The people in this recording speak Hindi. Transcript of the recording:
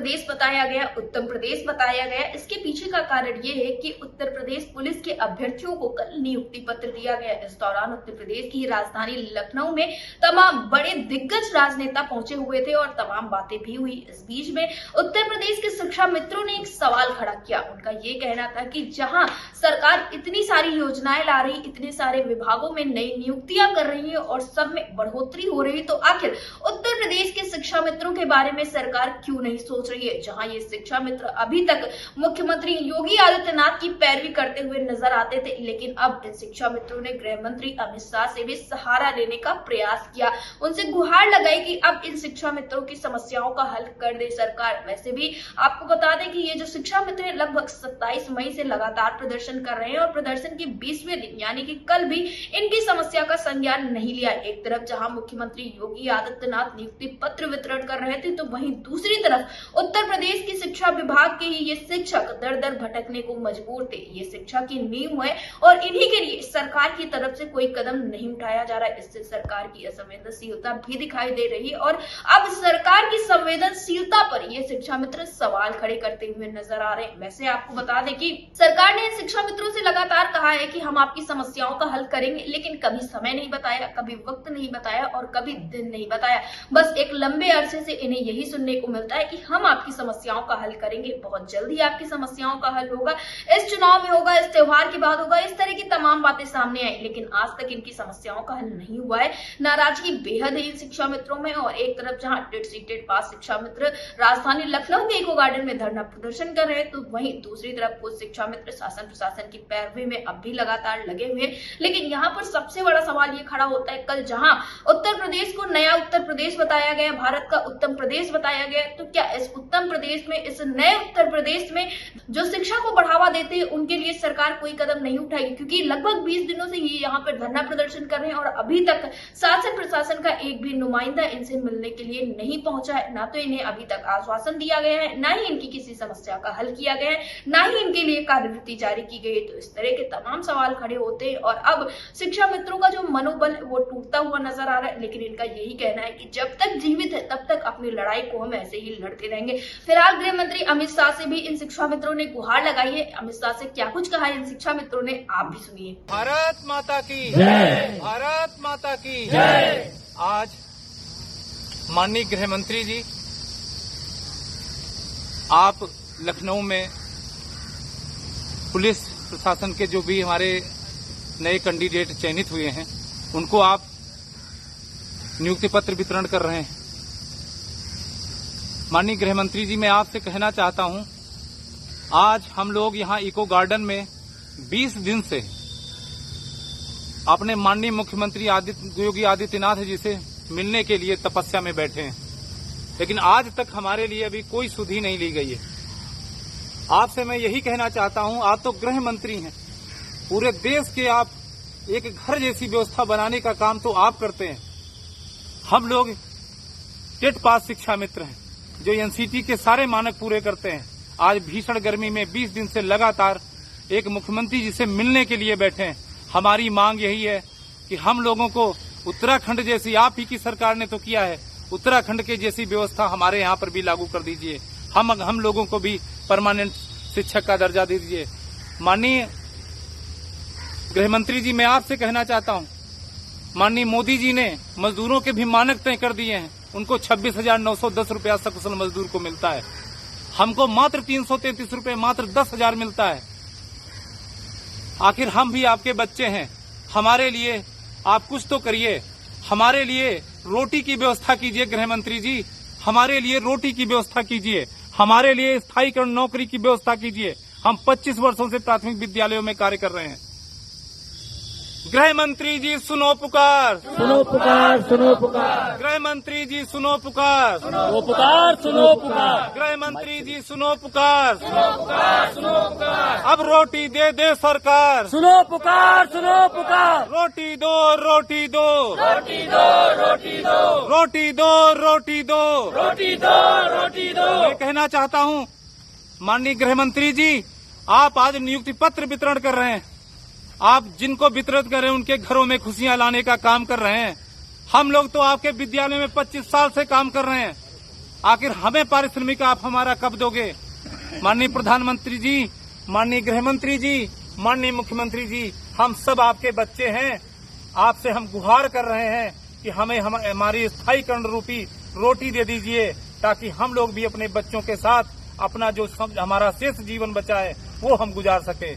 प्रदेश बताया गया, उत्तम प्रदेश बताया गया। इसके पीछे का कारण ये है कि उत्तर प्रदेश पुलिस के अभ्यर्थियों को कल नियुक्ति पत्र दिया गया। इस दौरान उत्तर प्रदेश की राजधानी लखनऊ में तमाम बड़े दिग्गज राजनेता पहुंचे हुए थे और तमाम बातें भी हुई। इस बीच में उत्तर प्रदेश के शिक्षा मित्रों ने एक सवाल खड़ा किया। उनका ये कहना था कि जहां सरकार इतनी सारी योजनाएं ला रही, इतने सारे विभागों में नई नियुक्तियां कर रही है और सब में बढ़ोतरी हो रही, तो आखिर उत्तर प्रदेश के शिक्षा मित्रों के बारे में सरकार क्यों नहीं सोच रही है। जहां ये शिक्षा मित्र अभी तक मुख्यमंत्री योगी आदित्यनाथ की पैरवी करते हुए नजर आते थे, लेकिन अब इन शिक्षा मित्रों ने गृह मंत्री अमित शाह से भी सहारा लेने का प्रयास किया। उनसे गुहार लगाई कि अब इन शिक्षा मित्रों की समस्याओं का हल कर दे सरकार। वैसे भी आपको बता दें कि ये जो शिक्षा मित्र लगभग 27 मई से लगातार प्रदर्शन कर रहे हैं और प्रदर्शन के 20वें दिन यानी कि कल भी इनकी समस्या का संज्ञान नहीं लिया। एक तरफ जहां मुख्यमंत्री योगी आदित्यनाथ नियुक्ति पत्र वितरण कर रहे थे, तो वहीं दूसरी तरफ उत्तर प्रदेश की शिक्षा विभाग के ही ये शिक्षक दर दर भटकने को मजबूर थे। ये शिक्षा की नींव है और इन्हीं के लिए सरकार की तरफ से कोई कदम नहीं उठाया जा रहा है। इससे सरकार की असंवेदनशीलता भी दिखाई दे रही है और अब सरकार की संवेदनशीलता पर ये शिक्षा मित्र सवाल खड़े करते हुए नजर आ रहे हैं। वैसे आपको बता दें कि सरकार ने शिक्षा मित्रों से लगातार कहा है कि हम आपकी समस्याओं का हल करेंगे, लेकिन कभी समय नहीं बताया, कभी वक्त नहीं बताया और कभी दिन नहीं बताया। बस एक लंबे अरसे से इन्हें यही सुनने को मिलता है कि हम आपकी समस्याओं का हल करेंगे, बहुत जल्दी आपकी समस्याओं का हल होगा, इस चुनाव में होगा, इस त्योहार के बाद होगा। इस तरह की तमाम बातें सामने आई, लेकिन आज तक इनकी समस्याओं का हल नहीं हुआ है। नाराजगी बेहद है इन शिक्षा मित्रों में। और एक तरफ जहां टेट सीटेट पास शिक्षा मित्र राजधानी लखनऊ के इको गार्डन में धरना प्रदर्शन कर रहे हैं, तो वहीं दूसरी तरफ कुछ शिक्षा मित्र शासन प्रशासन की पैरवी में अब भी लगातार लगे हुए। लेकिन यहाँ पर सबसे बड़ा सवाल ये खड़ा होता है, कल जहां उत्तर प्रदेश को नया उत्तर प्रदेश बताया गया, भारत का उत्तम प्रदेश बताया गया, तो क्या इस उत्तम प्रदेश में, इस नए उत्तर प्रदेश में जो शिक्षा को बढ़ावा देते हैं उनके लिए सरकार कोई कदम नहीं उठाएगी? क्योंकि लगभग 20 दिनों से ये यहाँ पर धरना प्रदर्शन कर रहे हैं और अभी तक शासन प्रशासन का एक भी नुमाइंदा इनसे मिलने के लिए नहीं पहुंचा है। ना तो इन्हें अभी तक आश्वासन दिया गया है, ना ही इनकी किसी समस्या का हल किया गया है, ना ही इनके लिए कार्यवृत्ति जारी की गई है। तो इस तरह के तमाम सवाल खड़े होते हैं और अब शिक्षा मित्रों का जो मनोबल वो टूटता हुआ नजर आ रहा है। लेकिन इनका यही कहना है कि जब तक जीवित है तब तक अपनी लड़ाई को हम ऐसे ही लड़ते रहेंगे। फिलहाल गृह मंत्री अमित शाह से भी इन शिक्षा मित्रों ने गुहार लगाई है। अमित शाह से क्या कुछ कहा है इन शिक्षा मित्रों ने, आप भी सुनिए। भारत माता की जय, भारत माता की जय। आज माननीय गृह मंत्री जी, आप लखनऊ में पुलिस प्रशासन के जो भी हमारे नए कैंडिडेट चयनित हुए हैं, उनको आप नियुक्ति पत्र वितरण कर रहे हैं। माननीय गृह मंत्री जी, मैं आपसे कहना चाहता हूं, आज हम लोग यहां इको गार्डन में 20 दिन से अपने माननीय मुख्यमंत्री योगी आदित्यनाथ जी से मिलने के लिए तपस्या में बैठे हैं, लेकिन आज तक हमारे लिए अभी कोई सुधि नहीं ली गई है। आपसे मैं यही कहना चाहता हूं, आप तो गृह मंत्री हैं, पूरे देश के आप एक घर जैसी व्यवस्था बनाने का काम तो आप करते हैं। हम लोग टेट पास शिक्षा मित्र हैं जो एनसीटी के सारे मानक पूरे करते हैं। आज भीषण गर्मी में 20 दिन से लगातार एक मुख्यमंत्री जी से मिलने के लिए बैठे हैं। हमारी मांग यही है कि हम लोगों को उत्तराखंड जैसी, आप ही की सरकार ने तो किया है, उत्तराखंड के जैसी व्यवस्था हमारे यहाँ पर भी लागू कर दीजिए। हम लोगों को भी परमानेंट शिक्षक का दर्जा दे दीजिए। माननीय गृह मंत्री जी, मैं आपसे कहना चाहता हूं, माननीय मोदी जी ने मजदूरों के भी मानक तय कर दिए हैं। उनको 26,910 रुपया सकुशल मजदूर को मिलता है, हमको मात्र 333 रुपये, मात्र 10,000 मिलता है। आखिर हम भी आपके बच्चे हैं, हमारे लिए आप कुछ तो करिए, हमारे लिए रोटी की व्यवस्था कीजिए। गृह मंत्री जी, हमारे लिए रोटी की व्यवस्था कीजिए, हमारे लिए स्थायी नौकरी की व्यवस्था कीजिए। हम 25 वर्षों से प्राथमिक विद्यालयों में कार्य कर रहे हैं। गृह मंत्री जी, सुनो पुकार, सुनो पुकार, सुनो पुकार। गृह मंत्री जी, सुनो पुकार, सुनो पुकार, सुनो पुकार। गृह मंत्री जी, सुनो पुकार, सुनो पुकार, सुनो पुकार। अब रोटी दे दे सरकार, सुनो पुकार, सुनो पुकार। रोटी दो, रोटी दो, रोटी दो, रोटी दो, रोटी दो, रोटी दो, रोटी दो, रोटी दो। मैं कहना चाहता हूं, माननीय गृह मंत्री जी, आप आज नियुक्ति पत्र वितरण कर रहे हैं। आप जिनको वितरित कर रहे हैं उनके घरों में खुशियां लाने का काम कर रहे हैं। हम लोग तो आपके विद्यालय में 25 साल से काम कर रहे हैं। आखिर हमें पारिश्रमिक आप हमारा कब दोगे? माननीय प्रधानमंत्री जी, माननीय गृह मंत्री जी, माननीय मुख्यमंत्री जी, हम सब आपके बच्चे हैं। आपसे हम गुहार कर रहे हैं कि हमें हमारी स्थायीकरण रूपी रोटी दे दीजिए, ताकि हम लोग भी अपने बच्चों के साथ अपना जो हमारा शेष जीवन बचा है वो हम गुजार सके।